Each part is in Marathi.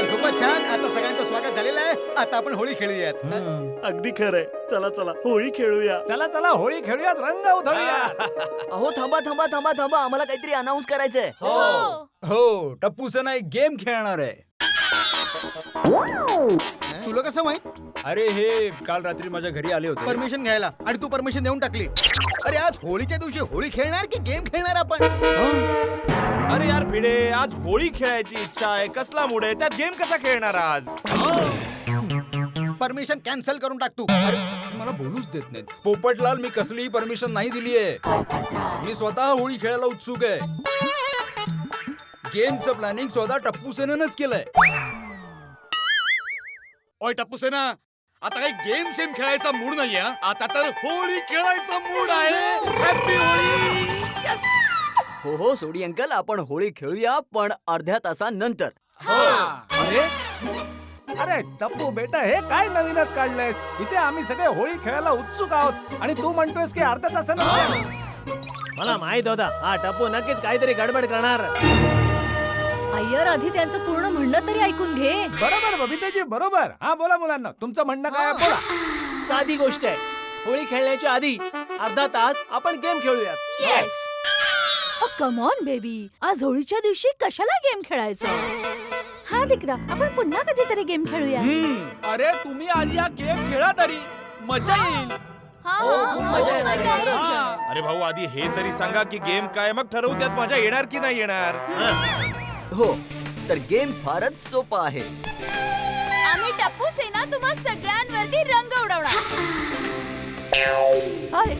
खूपच छान. आता सगळ्यांचं स्वागत झालेलं आहे. आता आपण होळी खेळूयात. अगदी खरंय. चला चला होळी खेळूया. चला चला होळी खेळूयात, रंग उधळूया. अहो थांबा थांबा थांबा थांबा, आम्हाला काहीतरी अनाऊन्स करायचंय. हो, टप्पू सेना एक गेम खेळणार आहे. तुला कसं माहित? अरे हे काल रात्री माझ्या घरी आले होते. परमिशन घ्यायला, आणि तू परमिशन देऊन टाकली. अरे आज होळीच्या दिवशी होळी खेळणार की गेम खेळणार आपण? अरे यार भिडे, आज होळी खेळायची इच्छा आहे. कसला मूड आहे? त्यात गेम कसा खेळणार आज? परमिशन कॅन्सल करून टाक तू. अरे मला बोलूच देत नाहीत. पोपटलाल, मी कसलीही परमिशन नाही दिली आहे. मी स्वतः होळी खेळायला उत्सुक आहे. गेमचं प्लॅनिंग स्वतः टप्पू सेनेनंच केलंय. ओय टप्पू सेना, आता काही गेम शेम खेळायचा मूड नाहीये. आता तर होळी खेळायचा मूड आहे. हॅपी होळी. हो हो सोडी अंकल, आपण होळी खेळूया, पण अर्ध्या तासानंतर. अरे अरे टप्पू बेटा, हे काय नवीनच काढलंयस? इथे आम्ही सगळे होळी खेळायला उत्सुक आहोत आणि तू म्हणतोयस की अर्ध्या तासानं. मला माहित होता हा टप्पू नक्कीच काहीतरी गडबड करणार. अय्यर, आधी त्यांचं पूर्ण म्हणणं तरी ऐकून घे. बरोबर बबिताजी, बरोबर. हा बोला मुलांना, तुमचं म्हणणं काय आहे? बोला. साधी गोष्ट आहे, होळी खेळण्याच्या आधी अर्धा तास आपण गेम खेळूयात. येस. कम ऑन बेबी, आज होळीच्या दिवशी कशाला गेम खेळायचं? हा दिकरा, आपण पुन्हा कधीतरी गेम खेळूया. अरे तुम्ही आधी या गेम खेळा तरी मजा येईल. खूप मजा येणार आहे. अरे भाऊ, आधी हे तरी सांगा की गेम काय, मग ठरवू त्यात मजा येणार की नाही येणार. हो, तर गेम फारच सोपा आहे. आम्ही टप्पू सेना तुम्हा सगळ्यांवरती रंग उडवणार.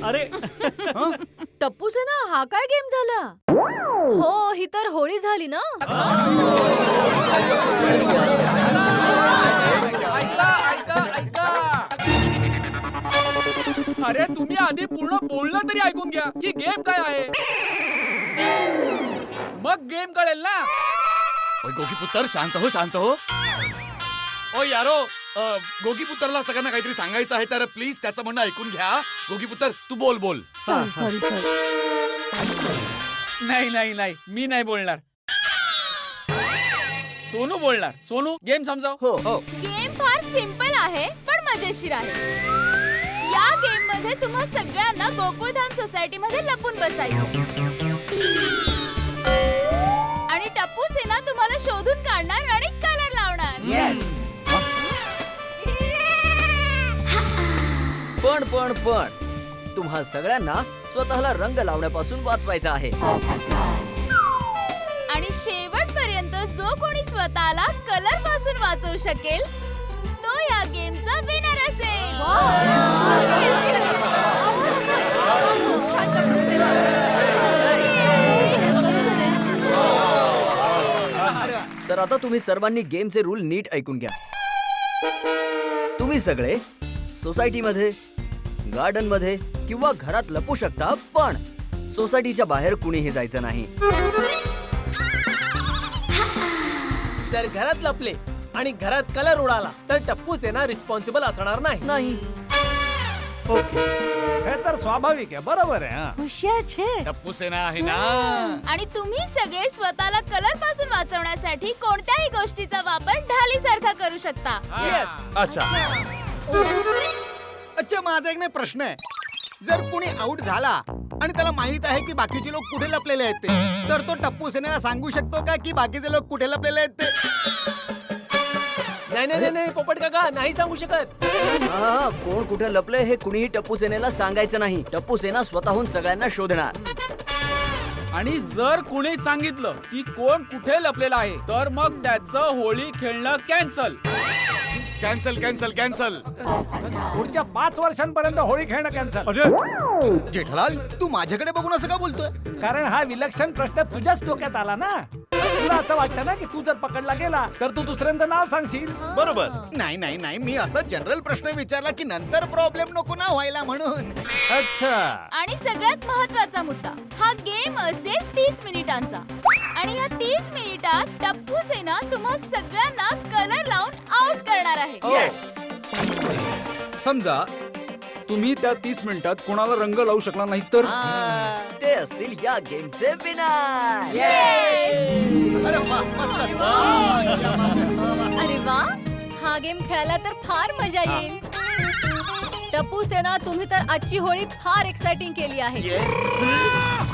अरे टप्पू सेना, हा काय गेम झाला? हो, ही तर होळी झाली ना. ऐका. अरे तुम्ही आधी पूर्ण बोलणं तरी ऐकून घ्या की गेम काय आहे, मग गेम कळेल ना. गोगी पुत्र, शांत हो, शांत हो. ओ यारो, गोगी पुत्रला सगळ्यांना काहीतरी सांगायचं आहे, तर प्लीज त्याचं म्हणणं ऐकून घ्या. गोगी पुत्र, तू बोल. सॉरी. नाही मी नाही बोलणार. सोनू बोलणार. सोनू, गेम समजाव. हो. गेम फार सिंपल आहे पण मजेशीर आहे. या गेम मध्ये तुम्हा सगळ्यांना गोकुळधाम सोसायटी मध्ये लपून बसायचं आणि टप्पू सेना तुम्हाला शोधून काढणार आणि कलर लावणार. पण तुम्हा सगळ्यांना स्वतःला रंग लावण्यापासून वाचवायचं आहे. आणि शेवटपर्यंत जो कोणी स्वतःला कलर पासून वाचवू शकेल तो या गेमचा विनर असेल. तर आता तुम्ही सर्वांनी गेमचे रूल नीट ऐकून घ्या. तुम्ही सगळे सोसायटीमध्ये, गार्डन मध्ये किंवा घरात लपू शकता, पण सोसायटीच्या बाहेर कुणीही जायचं नाही. जर घरात लपले आणि घरात कलर उडाला तर टप्पू सेना रिस्पॉन्सिबल असणार नाही. ओके, हे तर स्वाभाविक आहे. बरोबर आहे. हुशार छे. टप्पू सेना आहे ना. आणि तुम्ही सगळे स्वतःला कलर पासून वाचवण्यासाठी कोणत्याही गोष्टीचा वापर ढालीसारखा करू शकता. अच्छा, माझा एक प्रश्न आहे. जर कोणी आउट झाला आणि त्याला माहित आहे की बाकीचे लोक कुठे लपलेले आहेत ते, तर तो टप्पू सेनेला सांगू शकतो का की बाकीचे लोक कुठे लपलेले आहेत ते? नाही पोपट काका, नाही सांगू शकत. कोण कुठे लपलंय हे कुणीही टप्पू सेनेला सांगायचं नाही. टप्पू सेना स्वतःहून सगळ्यांना शोधणार. आणि जर कुणी सांगितलं की कोण कुठे लपलेला आहे तर मग त्याचं होळी खेळणं कॅन्सल. पुढच्या 5 वर्षांपर्यंत होळी खेळणं कॅन्सल. जेठालाल, तू माझ्याकडे बघून असं का बोलतोय? कारण हा विलक्षण प्रश्न तुझ्याच डोक्यात आला ना. तुला असं वाटतं ना की तू जर पकडला गेला तर तू दुसऱ्यांचं नाव सांगशील. बरोबर. नाही, मी असं जनरल प्रश्न विचारला की नंतर प्रॉब्लेम नको ना व्हायला म्हणून. अच्छा. आणि सगळ्यात महत्त्वाचा मुद्दा, हा गेम असेल 30 मिनिटांचा. आणि या 30 मिनिटात टप्पू सेना तुम्हा सगळ्यांना कलर लावून आउट करणार आहे. समजा तुम्ही त्या 30 मिनिटात कोणाला रंग लावू शकला नाही तर ते असतील या गेमचे विनर. अरे वा, मस्त. हा गेम खेळायला तर फार मजा येईल. टप्पू सेना, तुम्ही तर आजची होळी फार एक्साइटिंग केली आहे.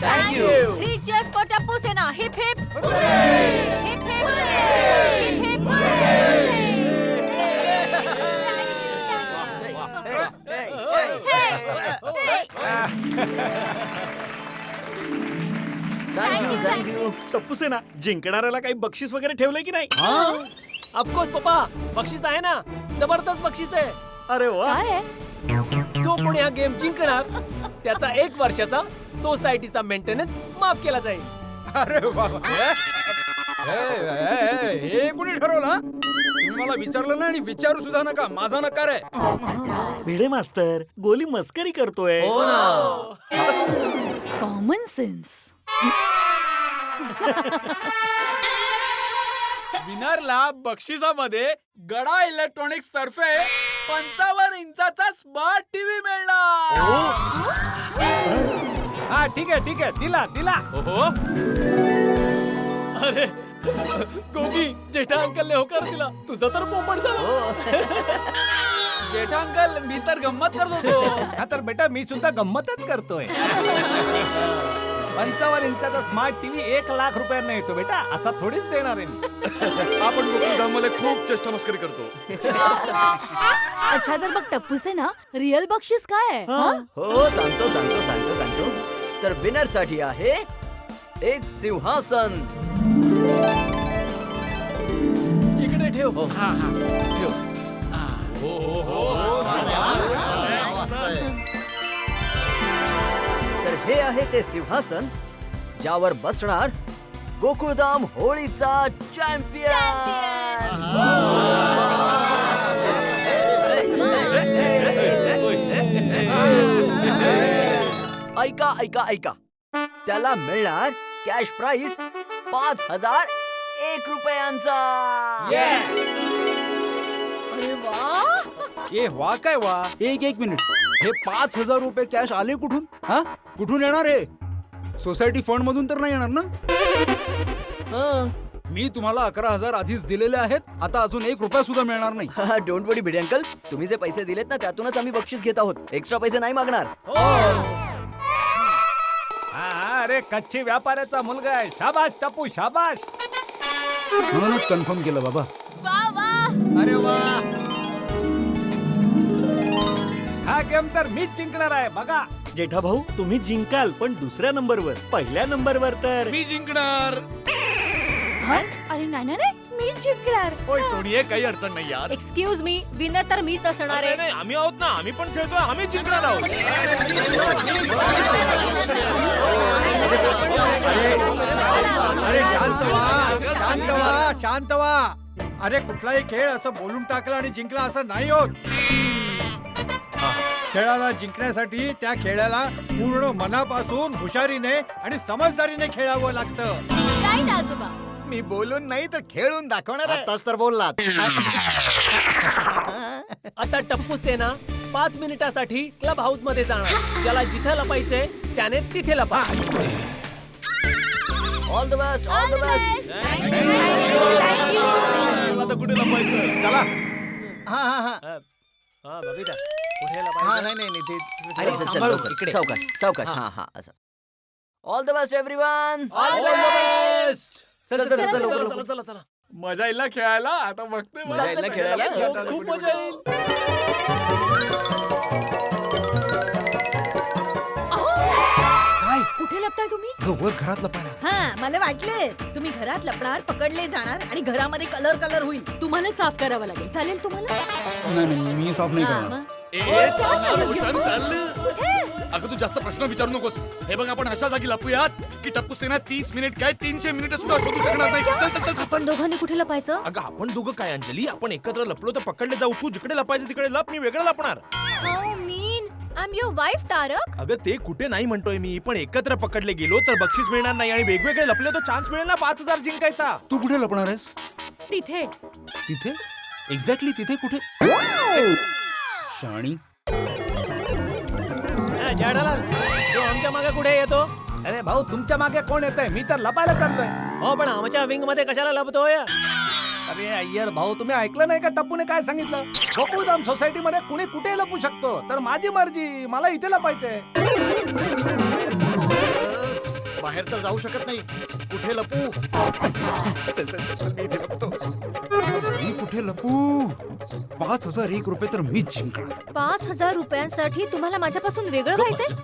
Thank you. 3 cheers for Tappu Sena. Hip hip hip hip hip hip thank you thank you. Tappu Sena, जिंकणाऱ्याला काही बक्षीस वगैरे ठेवलंय की नाही? ऑफकोर्स पप्पा, बक्षीस आहे ना, जबरदस्त बक्षीस आहे. अरे वा. जो कोणी हा गेम जिंकणार त्याचा 1 वर्षाचा सोसायटीचा मेंटेनन्स माफ केला जाईल. अरे बाबा, हे कोणी ठरवलं? तुम्ही मला विचारलं नाही आणि विचारू सुद्धा नका, माझा नकार आहे. भिडे मास्तर, गोली मस्करी करतोय. हो ना. Common sense. विनरला बक्षिसामध्ये गडा इलेक्ट्रॉनिक्स तर्फे 55 इंचाचा स्मार्ट टीव्ही मिळणार. हा ठीक आहे दिला दिला. अरे गोगी, जेठा अंकलने होकार दिला, तुझा तर पोपट झाला. जेठा अंकल, मी तर गंमत करत होतो. हा तर बेटा मी सुद्धा गंमतच करतोय. 55 इंचाचा स्मार्ट टीव्ही 1 लाख रुपयांना येतो बेटा, असा थोडीच देणार आहे मी. आपण गोकुळधाममध्ये खूप चेष्टा मस्करी करतो. अच्छा, तर मग टप्पू सेना, रिअल बक्षीस काय आहे? हो सांगतो. तर विनर साठी आहे एक सिंहासन. इकडे ठेव. हा ठेव. तर हे आहे ते सिंहासन ज्यावर बसणार गोकुळधाम होळीचा चॅम्पियन. ऐका, त्याला मिळणार कॅश प्राइस 5,001 रुपयांचा. अरे वा. ए वा काय वा. एक मिनिट, हे 5,000 रुपये कॅश आले कुठून? हा, कुठून येणार हे? सोसायटी फंड मधून तर नाही येणार ना? मी तुम्हाला 11,000 आधीच दिलेले आहेत, आता अजून 1 रुपया सुद्धा मिळणार नाही. डोंट वरी भिडे अंकल, तुम्ही जे पैसे दिलेत ना त्यातूनच आम्ही बक्षीस घेत आहोत. एक्स्ट्रा पैसे नाही मागणार. हा, अरे कच्ची व्यापाऱ्याचा मुलगा आहे. शाबाश टप्पू, शाबाश. म्हणूनच कन्फर्म केलं बाबा. वा वा. अरे वा. हा गेम तर मीच जिंकणार आहे बघा. जेठा भाऊ, तुम्ही जिंकाल, पण दुसऱ्या नंबरवर. पहिल्या नंबरवर तर मी जिंकणार. अरे नाही, मी जिंकणार. ओय सोनिये, काही अडचण नाही यार. एक्सक्यूज मी, विनर तर मीच असणार आहे. नाही, आम्ही आहोत ना, आम्ही पण खेळतोय, आम्ही जिंकणार आहोत. अरे शांत व्हा. अरे कुठलाही खेळ असं बोलून टाकला आणि जिंकला असं नाही होत. खेळाला जिंकण्यासाठी त्या खेळाला पूर्ण मनापासून हुशारीने आणि समजदारीने खेळावं लागतं. राईट आजोबा. मी बोलून नाही तर खेळून दाखवणार आहे. आताच तर बोललात. आता टप्पू सेना 5 मिनिटासाठी क्लब हाऊस मध्ये जाणार. ज्याला जिथे लपायचे त्याने तिथे लपा. All the best. आता कुठे लपायचं? चला. बबिता, कुठे हा लपायचं? नाही ते अरे चल लवकर. सावकाश. हा असं. All the best everyone. All the best. चल लवकर. चला. मजा येईल ना खेळायला. आता बघते मजा येईल ना खेळायला? खूप मजा येईल. कुठे लपताय तुम्ही? वर घरात लपायला. हा, मला वाटले तुम्ही घरात लपणार, पकडले जाणार आणि घरामध्ये कलर होईल. तुम्हाला साफ करावं लागेल. चालेल तुम्हाला? नाही, मी साफ नाही हा, करणार. मग. कुठे? अगं तू जास्त प्रश्न विचारू नकोस. हे बघ, आपण अशा जागी लपूयात की टप्पू सेना 30 मिनिट काय 300 मिनिट सुद्धा शोधू शकणार नाही. चल. आपण दोघांनी कुठे लपायचं? अगं आपण दोघं काय अंजली, आपण एकत्र लपलो तर पकडले जाऊ. तू जिकडे लपायचं तिकडे लप, मी वेगळं लपणार. How mean. I am your wife Tarak. अगं ते कुठे नाही म्हणतोय मी, पण एकत्र पकडले गेलो तर बक्षीस मिळणार नाही आणि वेगवेगळे लपले तर चान्स मिळेल ना 5,000 जिंकायचा. तू कुठे लपणार आहेस? तिथे. तिथे? एक्झॅक्टली तिथे कुठे? शाणी. झाडालाल, तो आमच्या मागे कुठे येतो? अरे भाऊ, तुमच्या मागे कोण येत आहे? मी तर लपायला चाललोय. हो, पण आमच्या विंग मध्ये कशाला लपतोय? अरे अय्यर भाऊ, तुम्ही ऐकलं नाही का टप्पूने काय सांगितलं? गोकुळधाम सोसायटी मध्ये कुणी कुठे लपू शकतो, तर माझी मर्जी, मला इथे लपायचंय. बाहेर तर जाऊ शकत नाही. कुठे लपू? चल चल चल चल, मी इथे लपतो. मी कुठे लपू? 5,001 रुपये तर मीच जिंकणार. 5,000 रुपयांसाठी तुम्हाला माझ्यापासून वेगळं व्हायचंय?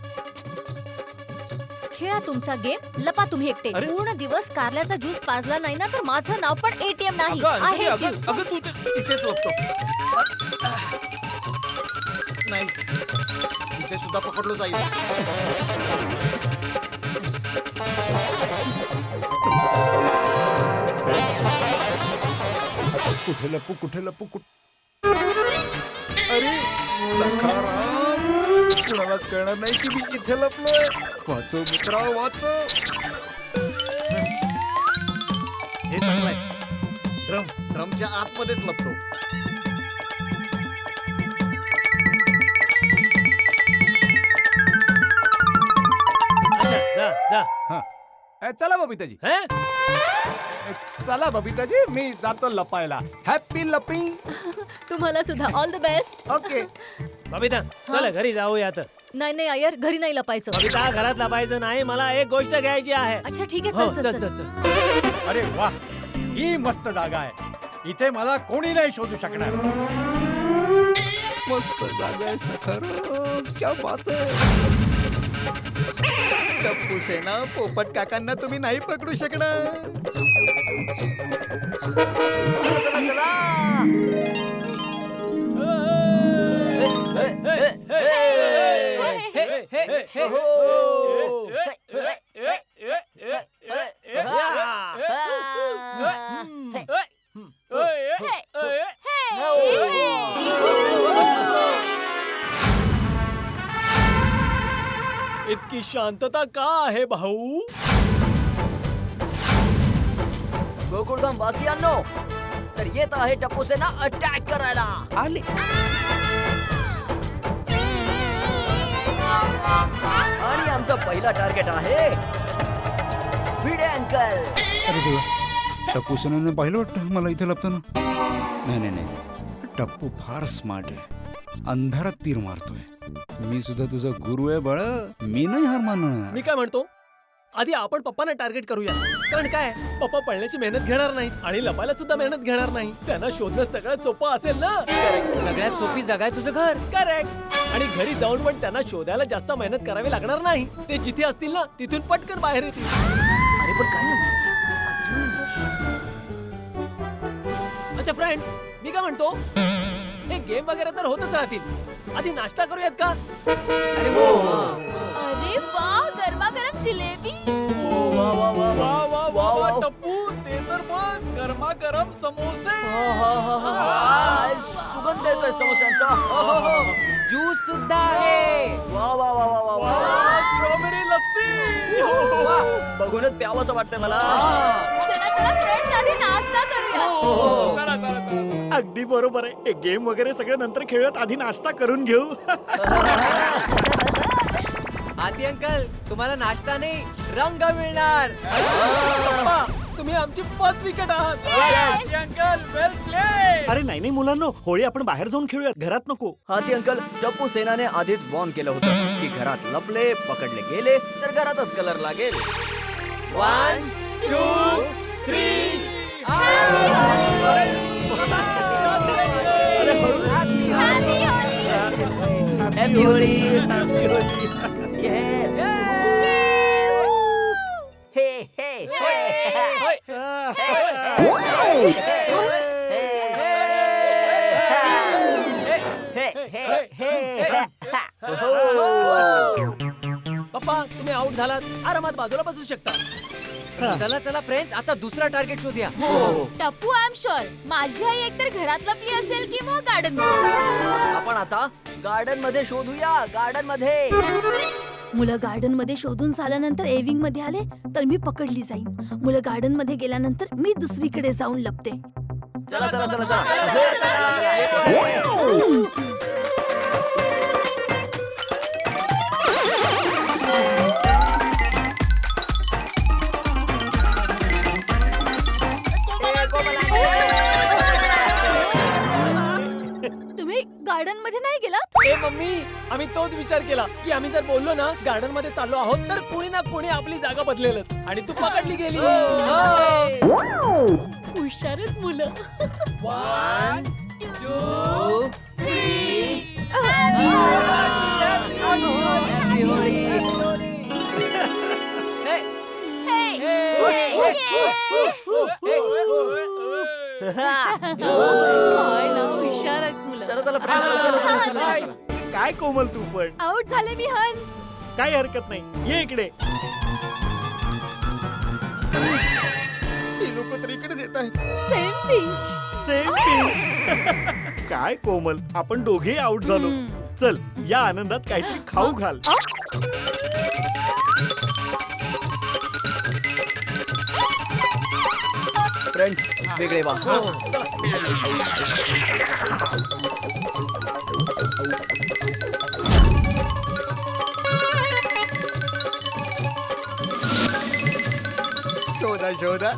खेळा तुमचा गेम, लपा तुम्ही एकटे. पूर्ण दिवस कारल्याचा ज्यूस पाजला नाही ना, तर माझं नाव पण ATM नाही आहे. जीव. अगं तू इथेच लपतो. नाही, इथे सुद्धा पकडलो जाईल. कुठे लपू कुठे लपू अरे सखाराम, कुणालाच कळणार नाही की मी इथे लपलोय. वाचव मित्रा, वाचव. हे चांगलं आहे. ड्रमच्या आतमध्येच लपतो. अच्छा जा जा. चला बबिताजी, हे? चला बबिताजी, मी जातो लपायला. हॅपी लपिंग. तुम्हाला सुद्धा all the best. Okay. Babita चला घरी जाऊया तर. नाही नाही अय्यर, घरी नाही लपायचं. बबिता घरात लपायचं नाही, मला एक गोष्ट घ्यायची आहे. अच्छा ठीक आहे, हो, चल चल चल. अरे वा, ही मस्त जागा आहे. इथे मला कोणी नाही शोधू शकणार. मस्त जागा आहे सखाराम, क्या बात आहे. टप्पू सेना, पोपट काकांना तुम्ही नाही पकडू शकणार. चला चला इतकी शांतता का आहे भाऊ? गोकुळधाम वासियांनो, तर येत आहे टप्पू सेना अटॅक करायला. आले. आणि आमचा पहिला टार्गेट आहे भिडे अंकल. अरे देवा, टप्पू सेनाने पाहिलं वाटतं मला इथे लपताना. नाही नाही नाही, टप्पू फार स्मार्ट आहे. अंधारात तीर मारतोय. मी सुद्धा तुझा गुरु आहे बाळा, मी नाही हार मानणार. मी काय म्हणतो, आधी आपण पप्पांना टार्गेट करूया. कारण काय, पप्पा पळण्याची मेहनत घेणार नाही आणि लपायला सुद्धा मेहनत घेणार नाही. त्यांना शोधणं सगळ्यात सोपं असेल ना. सगळ्यात सोपी जागा आहे तुझं घर. करेक्ट. आणि घरी जाऊन पण त्यांना शोधायला जास्त मेहनत करावी लागणार नाही. ते जिथे असतील ना, तिथून पटकन बाहेर येतील. अरे पण काय झालं? अच्छा फ्रेंड्स, मी काय म्हणतो, हे गेम वगैरे तर होतच राहतील. आधी नाश्ता करूयात का? अरे हो. अरे वा, गरमागरम जिलेबी. वा वा वा वा वा टप्पू, ते तर बघ, गरमागरम समोसे. काय सुगंध येतोय समोस्यांचा. ज्यूस सुद्धा आहे. वा वा वा वा वा वा. स्ट्रॉबेरी लस्सी. बघूनच प्यावंसं वाटतंय मला. चला चला फ्रेंड्स, आधी नाश्ता करूया. चला चला चला. अगदी बरोबर आहे. हे गेम वगैरे सगळं नंतर खेळूयात, आधी नाश्ता करून घेऊ. आधी अंकल, तुम्हाला नाश्ता नाही, रंग मिळणार. पप्पा, तुम्ही आमची फर्स्ट विकेट आहात. Yes, अंकल, वेल प्ले. अरे नाही नाही मुलांनो, होळी आपण बाहेर जाऊन खेळूयात, घरात नको. हाती अंकल, टप्पू सेनाने आधीच वॉर्न केलं होतं की घरात लपले, पकडले गेले तर घरातच कलर लागेल. 1, 2, 3. हॅपी होळी. ये. हे हे पप्पा, तुम्ही आउट झालात, आरामात बाजूला बसू शकता. चला चला फ्रेंड्स, आता दुसरा टार्गेट शोधूया. टप्पू, आय एम शुअर माझी आई एकतर घरात लपली असेल किंवा गार्डन मध्ये. आपण आता गार्डन मध्ये शोधूया. गार्डन मध्ये. मुलं गार्डन मध्ये शोधून झाल्यानंतर एव्हिंग मध्ये आले तर मी पकडली जाईन. मुलं गार्डन मध्ये गेल्यानंतर मी दुसरीकडे जाऊन लपते. चला चला चला चला. गार्डन मध्ये नाही गेलात? ए मम्मी, आम्ही तोच विचार केला की आम्ही जर बोललो ना गार्डन मध्ये चाललो आहोत तर कुणी ना कुणी आपली जागा बदलेलच आणि तू पकडली गेली. हुशारच मुलं. 1 2 काय ना हुशार आहेत मुलं. चला चला फ्रेंड्स, लवकर, लवकर. काय कोमल तू पण, आउट झाले मी हंस. काही हरकत नाही, ये इकडे. ही लोक तर इकडेच येत आहेत. Same pinch. Same pinch. काय कोमल, आपण दोघे आउट झालो. चल या आनंदात काहीतरी खाऊ घाल. फ्रेंड्स वेगळे वा. शोधा शोधा.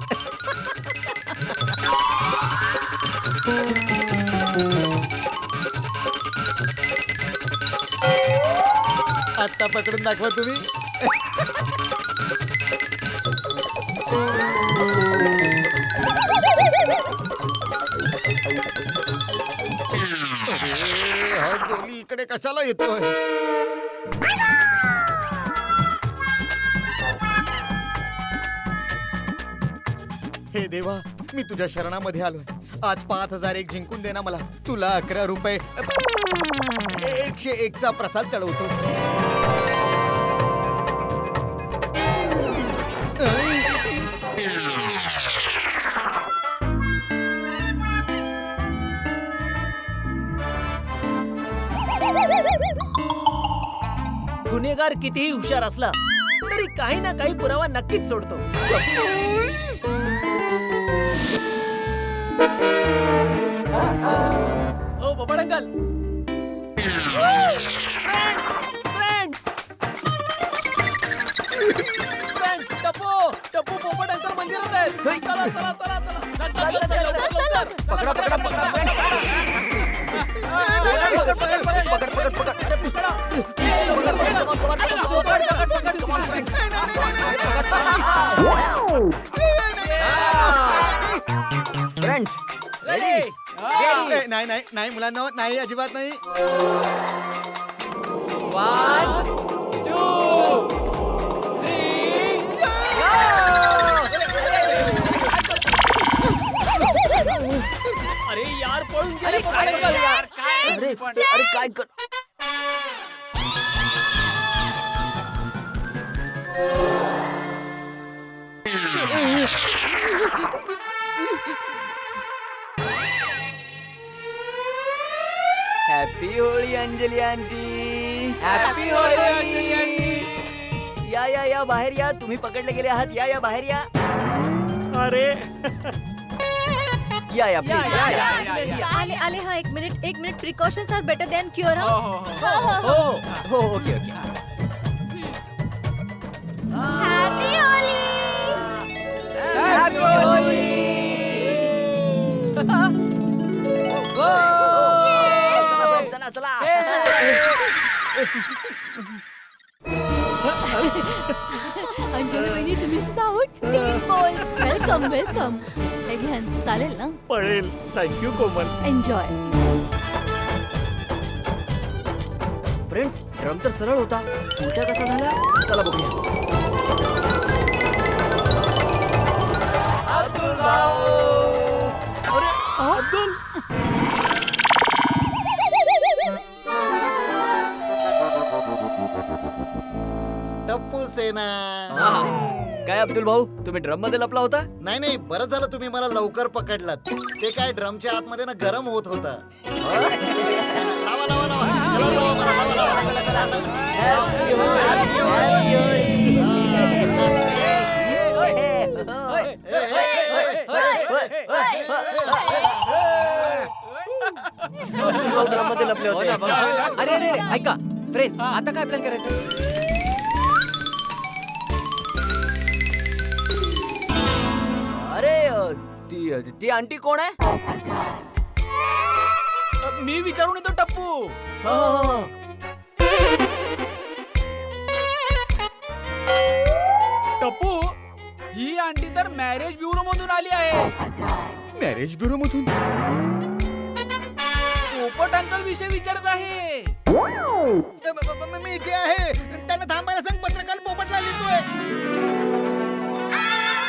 आत्ता पकडून दाखवा तुम्ही. अरे, हा गोली इकडे कशाला येतोय? हे देवा, मी तुझ्या शरणामध्ये आलोय. आज 5001 जिंकून दे ना मला. तुला 11 रुपये 101 चा प्रसाद चढवतो. गुन्हेगार कितीही हुशार असला तरी काही ना काही पुरावा नक्कीच सोडतो. ओ पोपट अंकल. फ्रेंड्स, टप्पू पोपट अंकल मंदिरात आहेत. चला चला चला चला. पकडा पकडा पकडा फ्रेंड्स. पकड पकड पकड पकड. अरे पकडा. Friends ready. ए, नाही नाही नाही मुलांना, नाही, अजिबात नाही. 1 2 अरे यार पळून गेले अरे पोपट काय अंकल. केलं यार? काय? अरे अरे काय कर. Happy Holi Anjali aunty. Happy Holi. या या या बाहेर या. तुम्ही पकडले गेले आहात. या या बाहेर या. अरे या या या, प्लीज. या, या, या, या. आले आले. हा एक minute. Precautions are better than cure. हो हो हो. हो हो okay okay. Happy Holi. Happy Holi. चला चला. अंजली वहिनी तुम्ही सुद्धा आउट. बोल. Welcome welcome. हे घे हंस, चालेल ना? पळेल. Thank you Komal. Enjoy. Friends drum तर सरळ होता, उलटा कसा झाला? चला बघूया. अब्दुल भाऊ. अब्दुल. टप्पू सेना. काय अब्दुल भाऊ, तुम्ही ड्रम मध्ये लपला होता? नाही नाही, बरं झालं तुम्ही मला लवकर पकडलात. ते काय ड्रमच्या आतमध्ये ना गरम होत होतं. लावा लावा लावा. लावा, लावा, मला लावा, लावा. अब्दुल भाऊ ड्रम मध्ये लपले होते. अरे अरे अरे ऐका फ्रेंड्स, आता काय प्लॅन करायचं? अरे ती आंटी कोण आहे? मी विचारून येतो टप्पू. टप्पू, ही आंटी तर मॅरेज ब्युरो मधून आली आहे. मॅरेज ब्युरो मधून? पोपट अंकल विषय विचारत आहे. मी इथे आहे. त्यांना थांबायला सांग, पत्रकार पोपटला लिहितोय.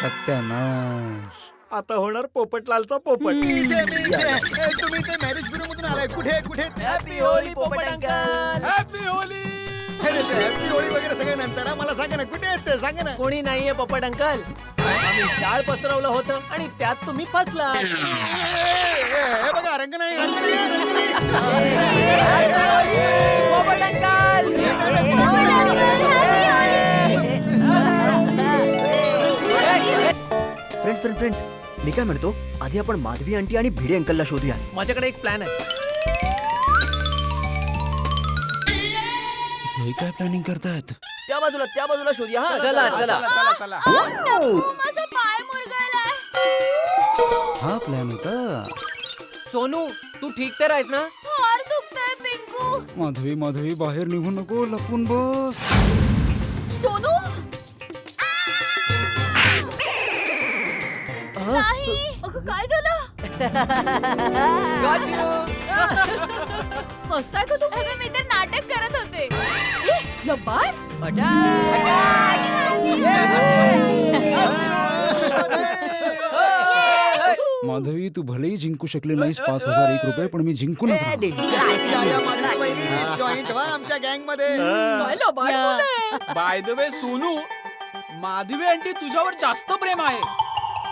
सत्यानाश. आता होणार पोपटलालचा पोपट. मी इथे. तुम्ही ते मॅरेज ब्युरो मधून आलाय. कुठे? हॅपी होळी पोपट uncle. Happy Holi. Happy Holi वगैरे सगळं नंतर हा. मला सांगा ना, कुठे आहेत ते? सांगा ना. कोणी नाहीये पोपट अंकल. आम्ही जाळ पसरवलं होतं आणि त्यात तुम्ही फसला. हे बघा, रंग नाही. पोपट अंकल फ्रेंड्स, मी काय म्हणतो, आधी आपण माधवी आंटी आणि भिडे अंकलला शोधूया. माझ्याकडे एक प्लॅन आहे. हे काय प्लॅनिंग करतायत? त्या बाजूला शोधूया. हा, चला. माझा पाय मुरगळलाय. हा प्लॅन होता. सोनू, तू ठीक तर आहेस ना? फार दुखतंय पिंकू. माधवी बाहेर निघू नको, लपून बस. सोनू नाही. अगं काय झालं? हसताय का तुम्ही? अगं मी तर नाटक करत होते. लबाड. माधवी, तू भलेही जिंकू शकले नाहीस 5,001 रुपये, पण मी जिंकूनच राहणार. या माझ्या बहिणी जॉईंट व्हा आमच्या गँग मध्ये. काय लबाड बोलले? By the way Sonu, Madhavi aunty तुझ्यावर जास्त प्रेम आहे,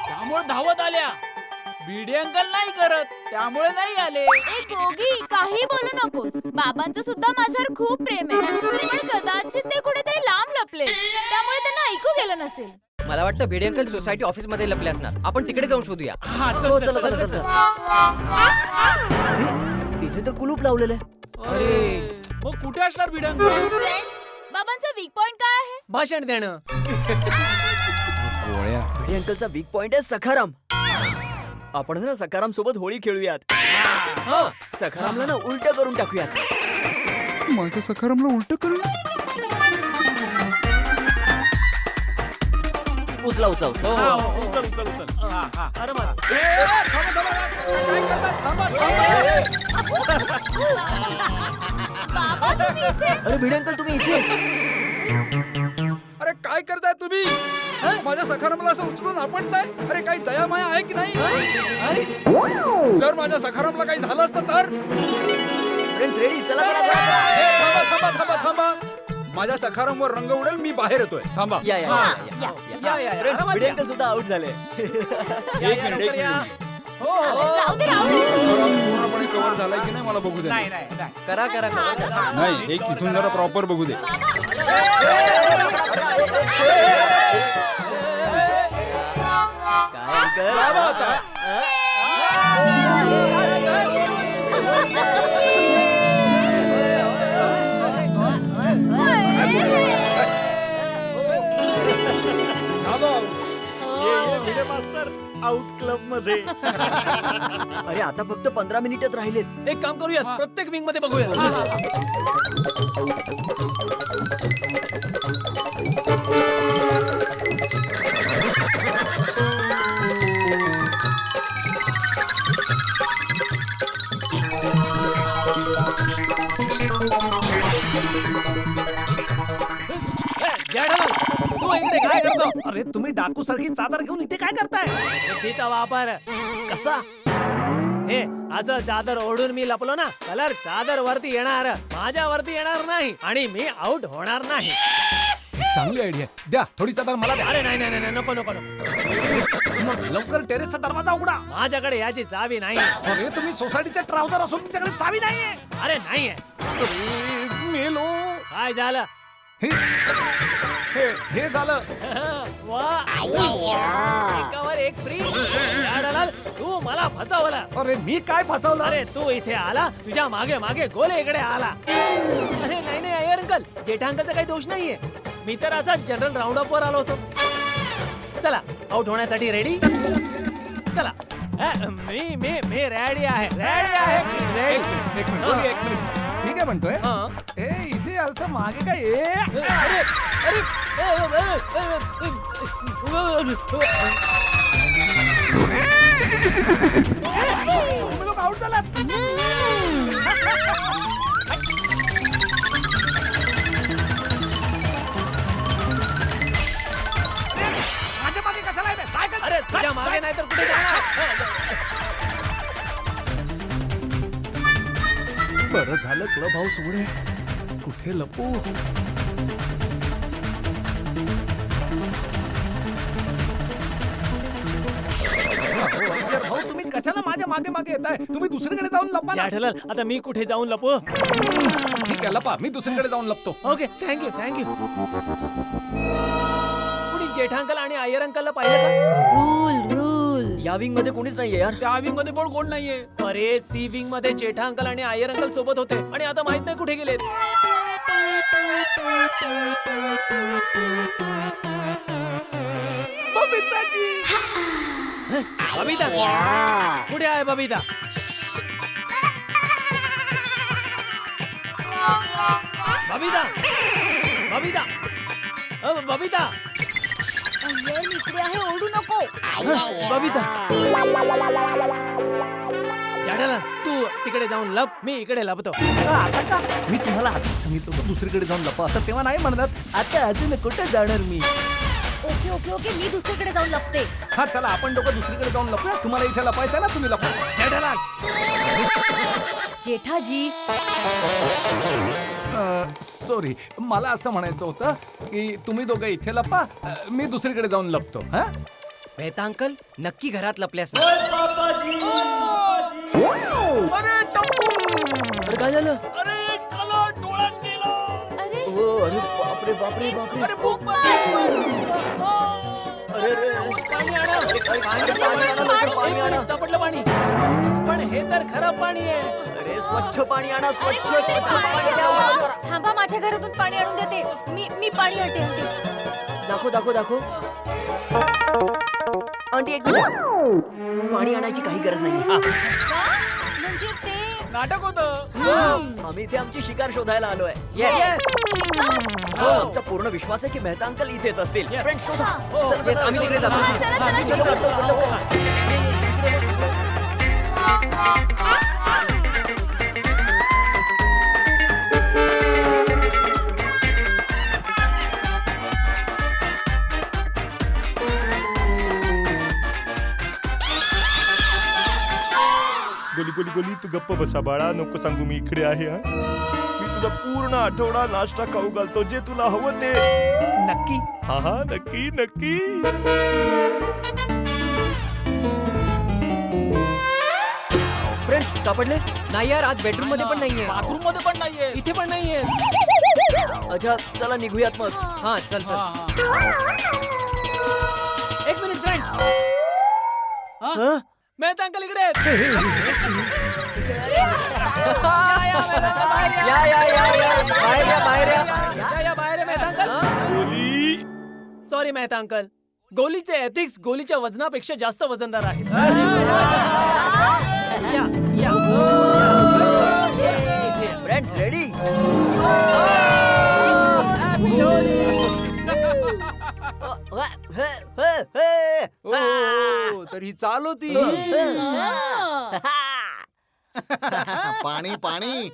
त्यामुळे धावत आल्या. भिडे अंकल नाही करत, त्यामुळे नाही आले. ए गोगी, काही बोलू नकोस. बाबांचं सुद्धा माझ्यावर खूप प्रेम आहे, पण कदाचित ते कुठेतरी लांब लपले, त्यामुळे त्यांना ऐकू गेलं नसेल. मला वाटतं भिडे अंकल सोसायटी ऑफिस मध्ये लपले असणार. आपण तिकडे जाऊन शोधूया. हा, हो, चल. अरे, इथे तर कुलूप लावलेलं आहे. अरे, मग कुठे असणार भिडे अंकल? फ्रेंड्स, बाबांचा वीक पॉइंट काय आहे? भाषण देणं. गोळ्या. भिडे अंकलचा वीक पॉइंट आहे सखाराम. आपण ना सखाराम सोबत होळी खेळूयात. सखारामला ना उलट करून टाकूयात. माझ्या सखारामला उलट करू. उचला. उचल. अरे मा. बाबा तुम्ही इथे? अरे भिडे अंकल, तुम्ही इथे? अरे काय करताय तुम्ही? माझ्या सखारामला असं उचलून आपणताय? अरे काही दया माया आहे की नाही? जर माझ्या सखारामला काही झालं असतं तर? Friends ready? चला. थांबा. माझ्या सखारामवर रंग उडेल, मी बाहेर येतोय. थांबा. या. या. फ्रेंड्स, भिडे अंकल सुद्धा आउट झाले. एक मिनिट. हो. राहू दे. सखाराम पूर्णपणे कव्हर झालाय की नाही मला बघू दे. करा. नाही, एक इथून जरा प्रॉपर बघू दे. काय अंकल? ये भिडे मास्तर आउट क्लब मध्ये. अरे, आता फक्त 15 मिनिटच राहिलेत. एक काम करूयात, प्रत्येक विंग मध्ये बघूया. तू इकडे काय करतो? अरे तुम्ही डाकू सारखी चादर घेऊन इथे काय करताय? तिचा वापर कसा? हे असं चादर ओढून मी लपलो ना, कलर चादर वरती येणार, माझ्या वरती येणार नाही आणि मी आउट होणार नाही. चांगली आयडिया. द्या थोडी चादर मला द्या. अरे नाही नको. मग लवकर टेरेसचा दरवाजा उघडा. माझ्याकडे याची चावी नाही. अरे तुम्ही सोसायटीचा ट्राउझर असून तुमच्याकडे चावी नाहीये. अरे नाहीये. मेलो. काय झालं? हे झालं. वा, एकावर एक फ्री. तू मला फसवला. अरे मी काय फसवलं? अरे तू इथे आला, तुझ्या मागे गोले इकडे आला. अरे नाही अय्यर अंकल, जेठा अंकलचा काही दोष नाहीये. मी तर असा जनरल राऊंड अप वर आलो होतो. चला, आउट होण्यासाठी रेडी? चला. मी रेडी आहे ready. एक मिनिट दोघे, एक मिनिट. मी काय म्हणतोय हा. इथे असं मागे काय अरे तुम्ही लोक आउट झालात. माझ्या मागे कशाला येताय? काय करताय? अरे तुझ्या मागे नाही तर कुठे जाणार? बरं झालं क्लब हाऊस उघडे. कुठे लपू? भाऊ तुम्ही कशाला माझ्या मागे मागे येताय? तुम्ही दुसरीकडे जाऊन लपा ना. जेठालाल आता मी कुठे जाऊन लपू? ठीक आहे लपा, मी दुसरीकडे जाऊन लपतो. ओके थँक्यू कुणी जेठांकल आणि अय्यर अंकलला पाहिलं का? रूल या विंग मध्ये कोणीच नाहीये यार. त्या विंग मध्ये पण कोण नाहीये. अरे सी विंग मध्ये जेठा अंकल आणि अय्यर अंकल सोबत होते आणि आता माहित नाही कुठे गेलेत. बबिता कुठे आहे बबिता? बबिता बबिता बबिता इकडे आहे, ओढू नको. बबिता जेठालाल तू तिकडे जाऊन लप, मी इकडे लपतो. आता का? मी तुम्हाला आधीच सांगितलं होतं दुसरीकडे जाऊन लपा असं, तेव्हा नाही म्हणत. आता अजून कुठे जाणार मी? ओके ओके ओके मी दुसरीकडे जाऊन लपते. हा चला आपण दोघं दुसरीकडे जाऊन लपूया. तुम्हाला इथे लपायचं ना, तुम्ही लपा. जेठालाल जेठाजी सॉरी, मला असं म्हणायचं होतं की तुम्ही दोघं इथे लपा, मी दुसरीकडे जाऊन लपतो. हा मेहता अंकल नक्की घरात लपल्यास अरे काय झालं? अरे कला डोळ्यात गेलो. अरे हो अरे बापरे बापरे बापरे. अरे भूक मार. अरे अरे पाणी आणा. सापडलं पाणी, पण हे तर खराब पाणी आहे. अरे स्वच्छ पाणी आणा, स्वच्छ अरे, स्वच्छ पाणी पाणी द्या. आणा. थांबा, माझ्या घरातून पाणी आणून देते. मी पाणी आणते. दाखव दाखव दाखव. आंटी एक मिनिट. पाणी आणायची काही गरज नाही. म्हणजे ते नाटक होतं. आम्ही इथे आमची शिकार शोधायला आलोय. हो. आमचा पूर्ण विश्वास आहे की मेहता अंकल इथेच असतील. Yes. फ्रेंड शोधा. हो. चला, चला, आम्ही तिकडे जातो. हा, चला, चला, चला, चला. चला, चला. गोली गोली गोली तू गप्प बसा बाळा, नको सांगू मी इकडे आहे. हा मी तुला पूर्ण आठवडा नाश्ता खाऊ घालतो, जे तुला हवं ते. नक्की हा हा नक्की नक्की. फ्रेंड्स सापडले? नाही यार, आज बेडरूम मध्ये पण नाहीये. बाथरूम मध्ये पण नाहीये. इथे पण नाहीये. अच्छा चला निघूयात मग. हा चल चल. एक मिनिट फ्रेंड्स, हं? मेहता अंकल इकडे आहेत. या या या या बाहेर या बाहेर या. या बाहेर आहे मेहता अंकल. गोली. सॉरी मेहता अंकल, गोलीचे एथिक्स गोलीच्या वजनापेक्षा जास्त वजनदार आहेत. या, या. इथे या. Friends ready? Happy Holi. तर ही चाल होती. पाणी पाणी.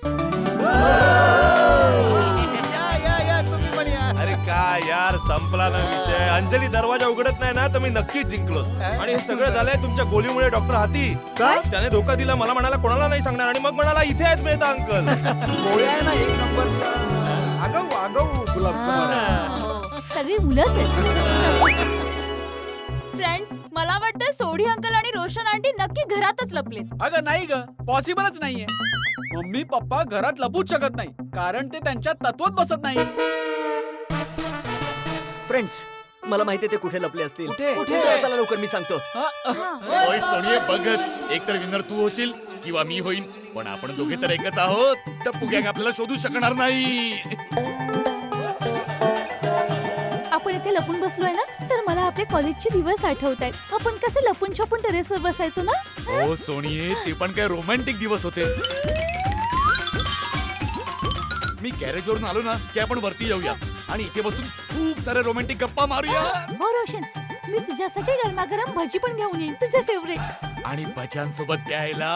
या तुम्ही पण या. अरे काय यार, संपला ना विषय. अंजली दरवाजा उघडत नाही ना तर मी नक्कीच जिंकलो. आणि हे सगळं झालंय तुमच्या गोलीमुळे. डॉक्टर हाती काय त्याने धोका दिला, मला म्हणाला कोणाला नाही सांगणार, आणि मग म्हणाला इथे आहेत मेहता अंकल. गोळ्या आहे ना एक नंबरचा. आगाऊ आगाऊ गुलाब. सगळी मुलंच आहेत. फ्रेंड्स, मला वाटतं सोढी अंकल आणि रोशन आंटी नक्की घरातच लपलेत. अगं नाही ग, पॉसिबलच नाहीये. मम्मी पप्पा घरात लपूच शकत नाही, कारण ते त्यांच्या तत्वात बसत नाही. फ्रेंड्स मला माहिती ते कुठे लपले असतील. कुठे? चला लवकर मी सांगतो. ओय सोनिये बघच, एक तर विनर तू होशील किंवा मी होईन, पण आपण दोघे तर एकच आहोत. टप्पू गँग आपल्याला शोधू शकणार नाही. आपण आपण इथे लपून बसलोय ना तर मला आपले कॉलेजचे दिवस आठवत आहेत. आपण कसे लपून छपून टेरेसवर बसायचो ना. हो सोनिये, ते पण काय रोमॅन्टिक दिवस होते. मी गॅरेज वरून आलो ना की आपण वरती येऊया आणि इथे बसून खूप सारे रोमॅन्टिक गप्पा मारूया. हो रोशन, मी तुझ्यासाठी गरमागरम भजी पण घेऊन येईन, तुझे फेवरेट. आणि भज्यांसोबत प्यायला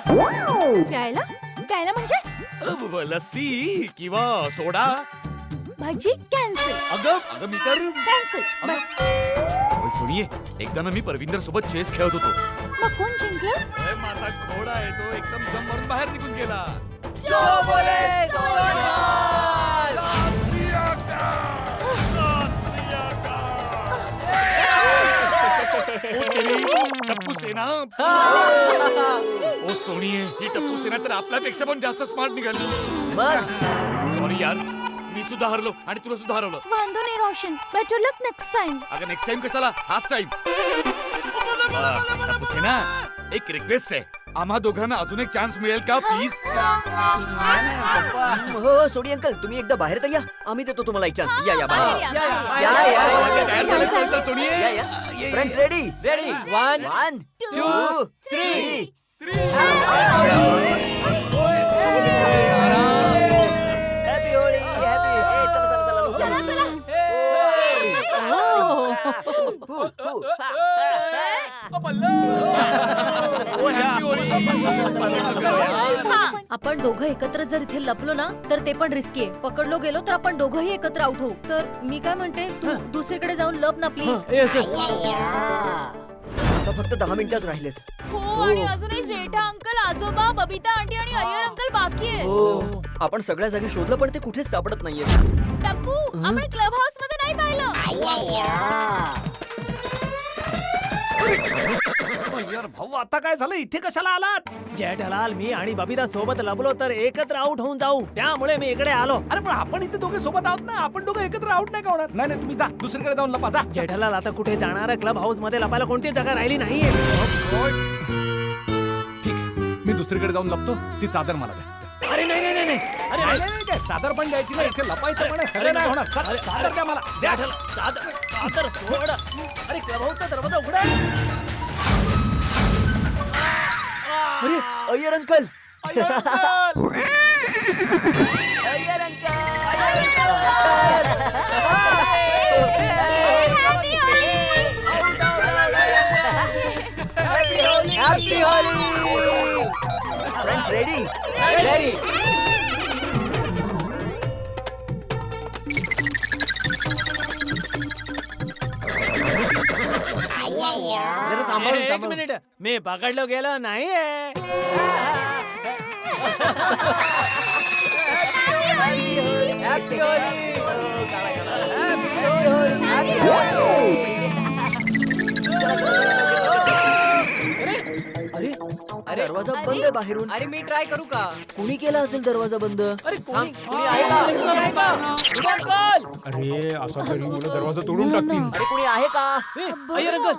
प्यायला प्यायला म्हणजे लस्सी किंवा सोडा. भजी कॅन्सल. अगं अगं मी तर कॅन्सल बस. ओय सोनिये, एकदा ना मी परविंदर सोबत चेस खेळत होतो. मग कोण जिंकलं? अरे माझा घोडा आहे तो एकदम जम मारून बाहेर निघून गेला. ओ तेरी टप्पू सेना. ओ सोनिये, ही टप्पू सेना तर आपल्यापेक्षा पण जास्त स्मार्ट निघाली. सॉरी यार, मी सुद्धा हरलो आणि तुला सुद्धा हरवलं. वांदो नाही रोशन, बेटर लक नेक्स्ट टाइम. अगं नेक्स्ट टाइम कशाला, हाच टाइम. टप्पू सेना, एक रिक्वेस्ट आहे, आम्हा दोघांना अजून एक चान्स मिळेल का प्लीज? हो सोडी अंकल, तुम्ही एकदा बाहेर तर या, आम्ही देतो तुम्हाला एक चान्स. या या बाहेर बाहेर या, बाहेर या, या. या, तयार झालं, चल चल सोनिये. या, या. Friends ready? Ready 1 1 2 3. Happy Holi. Happy. चला चला चला लवकर. चला, चला. ओ हॅपी होळी. आपण दोघं एकत्र जर इथे लपलो ना तर ते पण रिस्की आहे. पकडलो गेलो तर आपण दोघंही एकत्र आउट होऊ. तर मी काय म्हणते, तू दुसरीकडे जाऊन लप ना प्लीज. Yes yes. आता फक्त 10 मिनिटच राहिलेत. हो, आणि अजूनही जेठा अंकल, आजोबा, बबिता आंटी आणि अय्यर अंकल बाकी आहे. हो, आपण सगळ्या जागी शोधलं पण ते कुठेच सापडत नाहीये. टप्पू, आपण क्लब हाऊस मध्ये नाही पाहिलं. यार भाऊ, आता काय झालं? इथे कशाला आलात? जेठालाल, मी आणि बबिता सोबत लपलो तर एकत्र आउट होऊन जाऊ, त्यामुळे मी इकडे आलो. अरे पण आपण इथे दोघे सोबत आहोत ना, आपण दोघे एकत्र आउट नाही का होणार? नाही नाही, तुम्ही जा दुसरीकडे जाऊन लपा. जा. जेठालाल, आता कुठे जाणार? क्लब हाऊस मध्ये लपायला कोणती जागा राहिली नाहीये. ठीक आहे, मी दुसरीकडे जाऊन लपतो. ती चादर मला द्या. अरे नाही नाही नाही नाही. अरे नाही, नाही नाही, नाही, चादर पण द्यायची नाही. इथे लपायचं पण आहे. सगळं नाही होणार. चल, अरे, चादर द्या मला. द्या. चादर चादर सोड. अरे क्लब हाऊसचा दरवाजा उघडा. अरे Iyer uncle. Iyer uncle! Iyer uncle. Happy Holi. Friends ready? Ready. जरा सांभाळून एक सांभाळून. मिनिट, मी पकडलो गेलो नाहीये. हॅपी होळी. अरे दरवाजा बंद आहे बाहेरून. अरे मी ट्राय करू का? कुणी केला असेल दरवाजा बंद? अरे कोणी कुणी आहे का? अंकल. अरे असा तरी मुलं दरवाजा तोडून टाकतील. अरे कुणी आहे का? अय्यर अंकल,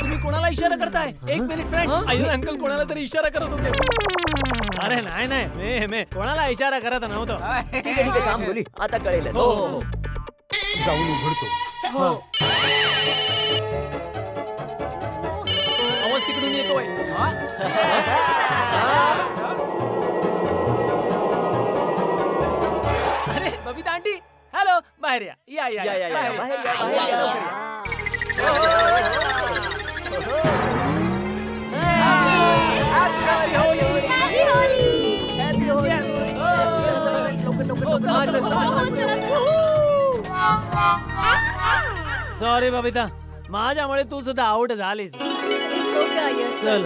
तुम्ही कोणाला इशारा करताय? एक मिनिट फ्रेंड्स, अय्यर अंकल कोणाला तरी इशारा करत होते. अरे नाही नाही, मी कोणाला इशारा करत नव्हतो. ठीक आहे ठीक आहे, थांब बोली, आता कळेल. हो हो हो. जाऊन उघडतो. आवाज तिकडून येतोय. अरे बबिता आंटी, हॅलो, बाहेर या. या या या या या बाहेर बाहेर या या. बाहेर या. लवकर या. हॅपी होळी. हॅपी होळी. लवकर लवकर लवकर. सॉरी बबिता, माझ्यामुळे तू सुद्धा आउट झालीस. चल.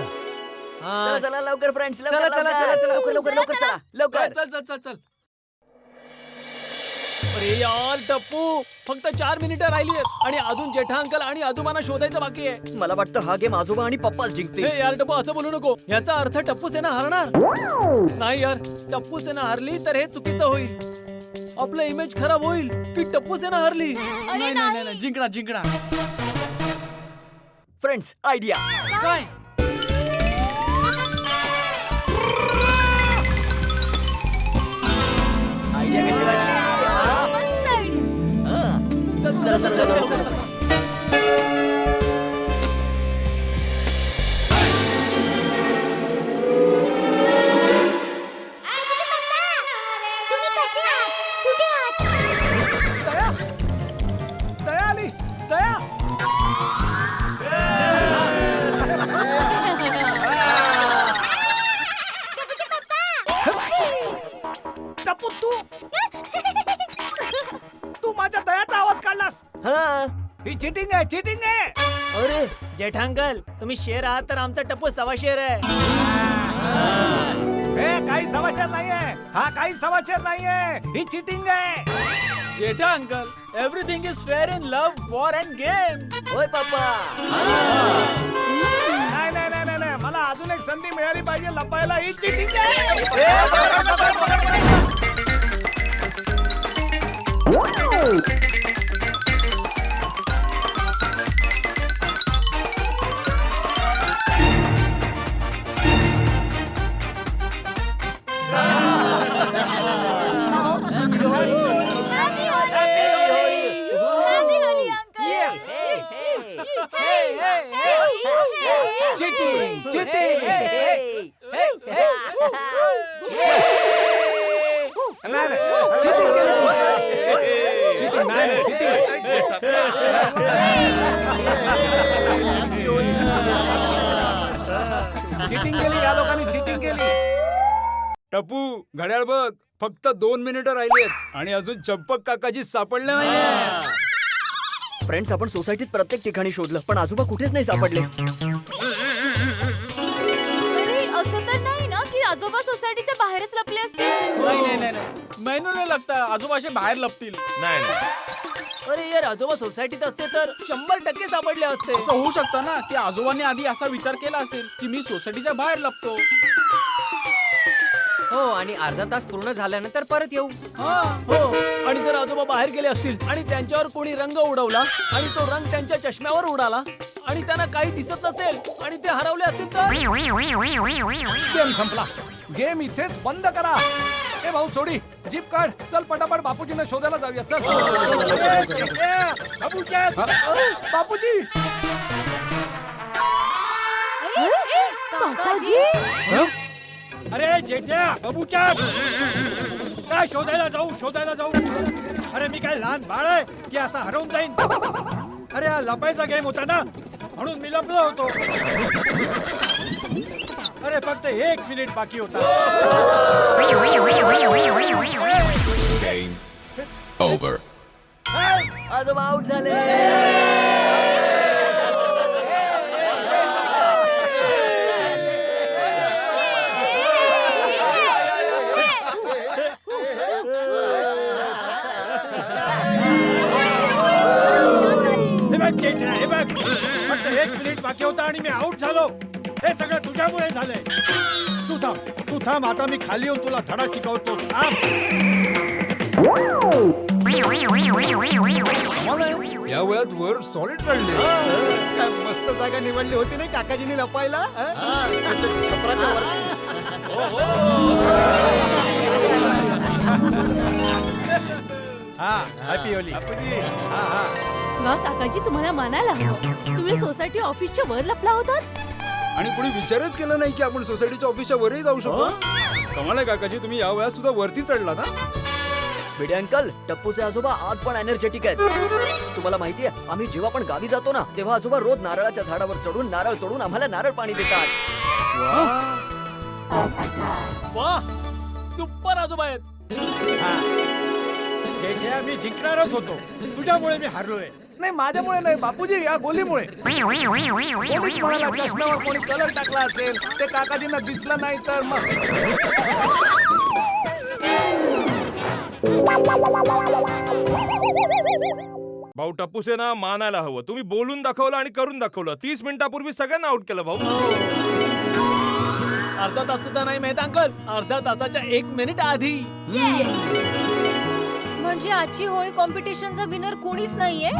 चला चला लवकर फ्रेंड्स, चला, चला, चला, चला. लवकर लवकर लवकर चला लवकर. चल चल चल चल. अरे यार टप्पू, फक्त 4 मिनिटं राहिली आहेत आणि अजून जेठा अंकल आणि आजोबांना शोधायचं बाकी आहे. मला वाटतं हा गेम आजोबा आणि पप्पाच जिंकतील. हे यार टप्पू, असं बोलू नको. याचा अर्थ टप्पू सेना हरणार नाही. यार टप्पू सेना हरली तर हे चुकीचं होईल. आपलं इमेज खराब होईल की टप्पू सेना हरली. नाही नाही नाही, जिंकणार जिंकणार. Friends, idea. काय? आयडिया कशी वाटली? मस्त idea. टप्पू तू माझ्या दयाचा आवाज काढलास. हा ही चिटिंग आहे, चिटिंग आहे. अरे जेठांकल तुम्ही शेर आहात तर आमचा टप्पू सवा शेर आहे. हे काही सवाशेर नाहीये, हा काही सवाशेर नाहीये, ही चिटिंग आहे. Jetha uncle, everything is fair in love, war and game. होय पापा. नाही नाही नाही नाही नाही, मला अजून एक संधी मिळाली पाहिजे लपायला. ही चिटिंग आहे. Cheating cheating. नाही नाही, चिटिंग केली. चिटिंग नाही, चिटिंग केली या लोकांनी, चिटिंग केली. टप्पू घड्याळ बघ, फक्त 2 मिनिटं राहिलीत आणि अजून चंपक काकाजी सापडले नाही. फ्रेंड्स, आपण सोसायटीत प्रत्येक ठिकाणी शोधलं पण आजोबा कुठेच नाही सापडले. अरे असं तर नाही ना की आजोबा सोसायटीच्या बाहेरच लपले असते. नाही नाही नाही नाही, मेनू नाही लागता आजोबाशे बाहेर लपतील. नाही अरे यार आजोबा सोसायटीत असते तर 100% सापडले असते. असं होऊ शकतं ना की आजोबांनी आधी असा विचार केला असेल की मी सोसायटीच्या बाहेर लपतो. हो, आणि अर्धा तास पूर्ण झाल्यानंतर परत येऊ. हो, आणि जर आजोबा बाहेर गेले असतील आणि त्यांच्यावर कोणी रंग उडवला आणि तो रंग त्यांच्या चष्म्यावर उडाला आणि त्यांना काही दिसत नसेल आणि ते हरवले असतील तर गेम संपला. गेम इथेच बंद करा. ए भाऊ सोडी, जीप काढ, चल पटापट बापूजींना शोधायला जाऊया. चल बापूजी. काकाजी अरे जेठ्या बाबूच्या काय शोधायला जाऊ. अरे मी काय लहान बाळ आहे की असा हरवून जाईन. अरे हा लपायचा गेम होता ना म्हणून मी लपलो होतो. अरे फक्त 1 मिनिट बाकी होता. आजोबा आउट झाले. हे बघ फक्त 1 मिनिट बाकी होता आणि मी आउट झालो. हे सगळं तुझ्यामुळे झालंय. तू थांब आता मी खाली येऊन तुला धडा शिकवतो. थांब. या वयात वर सॉलिड चढले. काय मस्त जागा निवडली होती नाही काकाजीने लपायला. छपराच्या हॅपी होली. वा काकाजी, तुम्हाला मानायला हवं. तुम्ही सोसायटी ऑफिसच्या वर लपला होतात. आणि कोणी विचारच केला नाही की आपण सोसायटीच्या ऑफिसच्या वरही जाऊ शकतो. कमाल आहे काकाजी, तुम्ही या वयात सुद्धा वरती चढला ना. भिडे अंकल, टप्पूचे आजोबा आज पण एनर्जेटिक आहेत. तुम्हाला माहितीये, आम्ही जेव्हा पण गावी जातो ना तेव्हा आजोबा रोज नारळाच्या झाडावर चढून नारळ तोडून आम्हाला नारळ पाणी देतात. वा, सुपर आजोबा आहेत. जेठ्या मी जिंकणारच होतो. तुझ्यामुळे मी हारलोय. नाही, माझ्यामुळे नाही बापूजी, या गोलीमुळे. कोणीच म्हणाला चष्म्यावर कोणी कलर टाकला असेल, ते काकाजींना दिसलं नाही तर मग. भाऊ टप्पूसे ना मानायला हवं. तुम्ही बोलून दाखवलं आणि करून दाखवलं. 30 मिनिटापूर्वी सगळ्यांना आउट केलं भाऊ. अर्धा तास सुद्धा नाही माहित अंकल, अर्धा तासाच्या 1 मिनिट आधी. म्हणजे आजची होळी कॉम्पिटिशनचा विनर कोणीच नाहीये.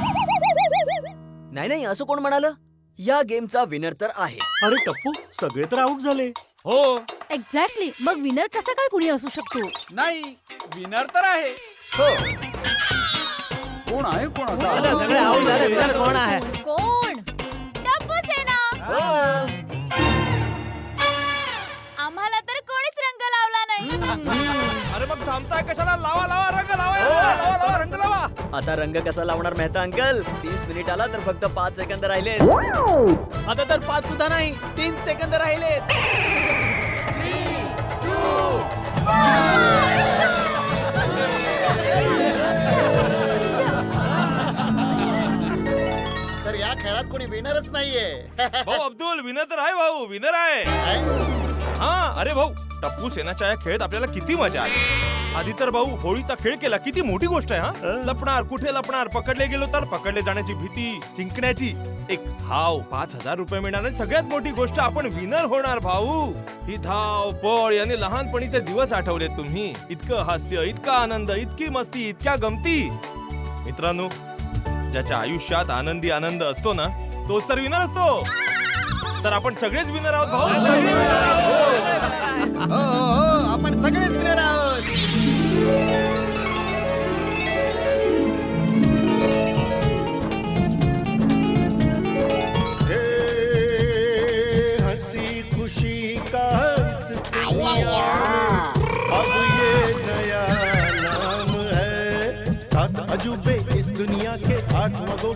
नाही असं कोण म्हणालं. या गेमचा विनर तर आहे. अरे टप्पू, सगळे तर आउट झाले. हो, एक्झॅक्टली. मग विनर कसा काय कुणी असू शकतो. नाही, विनर तर आहे. हो, कोण आहे कोण आता. आता सगळे आउट झाले, विनर कोण आहे. कोण? टप्पू सेना. आम्हाला तर कोणीच रंग लावला नाही. अरे मग थांबताय कशाला. लावा रंग लावा रंग लावा. आता रंग कसा लावणार मेहता अंकल. 30 मिनिट आला तर फक्त 5 सेकंद राहिले. आता तर 5 सुद्धा नाही, 3 सेकंद राहिले. 3, 2, 1. नाहीये भाऊ अब्दुल विनर तर आहे भाऊ विनर आहे हा अरे भाऊ टप्पू सेनाच्या या खेळात आपल्याला किती मजा आली आधी तर भाऊ होळीचा खेळ केला किती मोठी गोष्ट आहे हा लपणार कुठे लपणार पकडले गेलो तर पकडले जाण्याची भीती जिंकण्याची एक हाव 5,000 रुपये मिळणार आणि सगळ्यात मोठी गोष्ट आपण विनर होणार भाऊ ही धाव पळ याने लहानपणीचे दिवस आठवलेत तुम्ही इतकं हास्य इतका आनंद इतकी मस्ती इतक्या गमती मित्रांनो ज्याच्या आयुष्यात आनंदी आनंद असतो ना तोच तर विनर असतो तर आपण सगळेच विनर आहोत भाऊ हो आपण सगळेच विनर आहोत हंसी खुशी का इस दुनिया अब ये नया नाम है 7 अजूबे इस दुनिया के 8 मगों